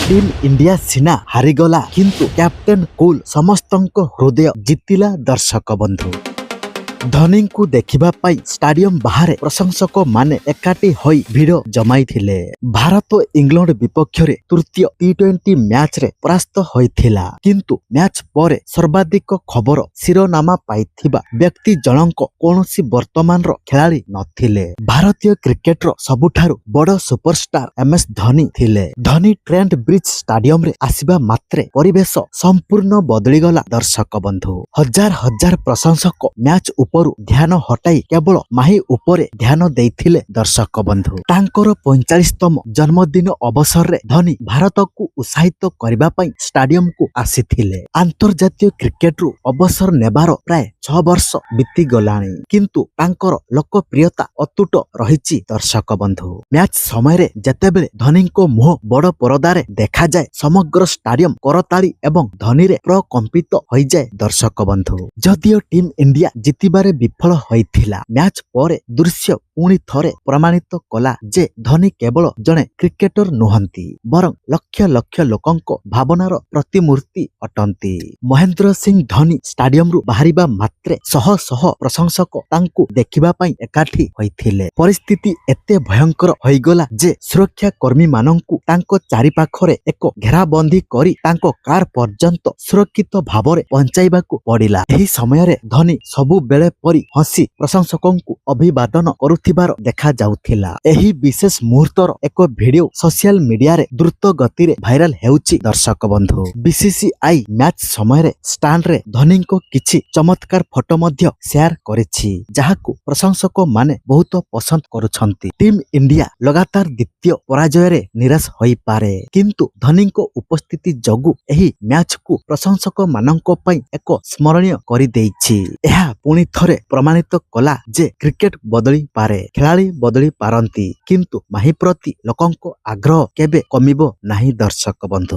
Team India सिना हारिगला किंतु captain cool समस्तंक हृदय जितिला दर्शक बंधु। धोनी को देखिबा पाई स्टाडियम बाहर प्रशंसक माने एकाठी होई भिड़ जमाई थिले। भारत इंग्लैंड विपक्ष रे तृतीय टी20 मैच रे परास्त होइथिला किंतु मैच परे सर्वाधिक खबर शिरोनामा पाइथिबा व्यक्ति जनक कोनोसी वर्तमान रो खिलाड़ी नथिले। भारतीय क्रिकेट रो सबुठारु बड़ सुपरस्टार एमएस धोनी थिले। धोनी ट्रेंट ब्रिज स्टाडियम रे आसीबा मात्रे परिवेश संपूर्ण बदली गला दर्शक बंधु। हजार हजार प्रशंसक मैच उपरु ध्यान हटाई केवल माही उपरे ध्यान देइथिले दर्शक बंधु। तांकर 45तम जन्मदिन अवसर रे धोनी भारत को उत्साहित करबा पई स्टाडियम को आसीथिले। अंतर्जातीय क्रिकेट रु अवसर नेबार प्राय 6 वर्ष बीती गलाणी किंतु तांकर लोकप्रियता अतुट रहिछि दर्शक बंधु। मैच समय रे जेतेबेले धोनी को मुह बड़ परदारे देखा जाए समग्र स्टाडियम करताली एवं धोनी रे प्रकंपित होई जाए दर्शक बंधु। जदियो टीम इंडिया जितिबारे विफल होइथिला मैच परे दृश्य पुणी थरे प्रमाणित कला जे धोनी केवल जणे क्रिकेटर नुहंती बरं लक्ष लक्ष लोकंक भावनार प्रतिमूर्ति अटंती। महेंद्र सिंह धोनी स्टाडियम रु बाहरिबा मात्रे शह शह प्रशंसक तांकु देखिबा पई एकाठी होइथिले। परिस्थिति एते भयंकर होइगला जे सुरक्षा कर्मी मानंकु तांको चारि पाखरे एक घेराबंदी करी तांको कार पर्यंत सुरक्षित भावरे पहुंचाइबाकु पड़िला। एही समय रे धोनी सबु बेले परी हसी प्रशंसकंकु अभिवादन करुथिबार देखा जाउथिला। एही विशेष मुहूर्तर एक वीडियो सोशल मीडिया रे द्रुत गति रे भाइराल हेउची दर्शक बंधु। बीसीसीआई मैच समय रे स्टैंड रे धोनी को किछि चमत्कार फोटो मध्य शेयर करिछि जहाकु प्रशंसक माने बहुत पसंद करुछंती। टीम इंडिया लगातार द्वितीय पराजय रे निराश होई पारे किंतु धोनी को उपस्थिति जगु एही मैच को प्रशंसक मानंक पई एक स्मरणीय करि देइछि। एहा पुणी थरे प्रमाणित कला जे क्रिकेट बदली पारे खिलाड़ी बदली पारंती किंतु माही प्रति लोकंक आग्रह केबे कमिबो नाही दर्शक बंधु।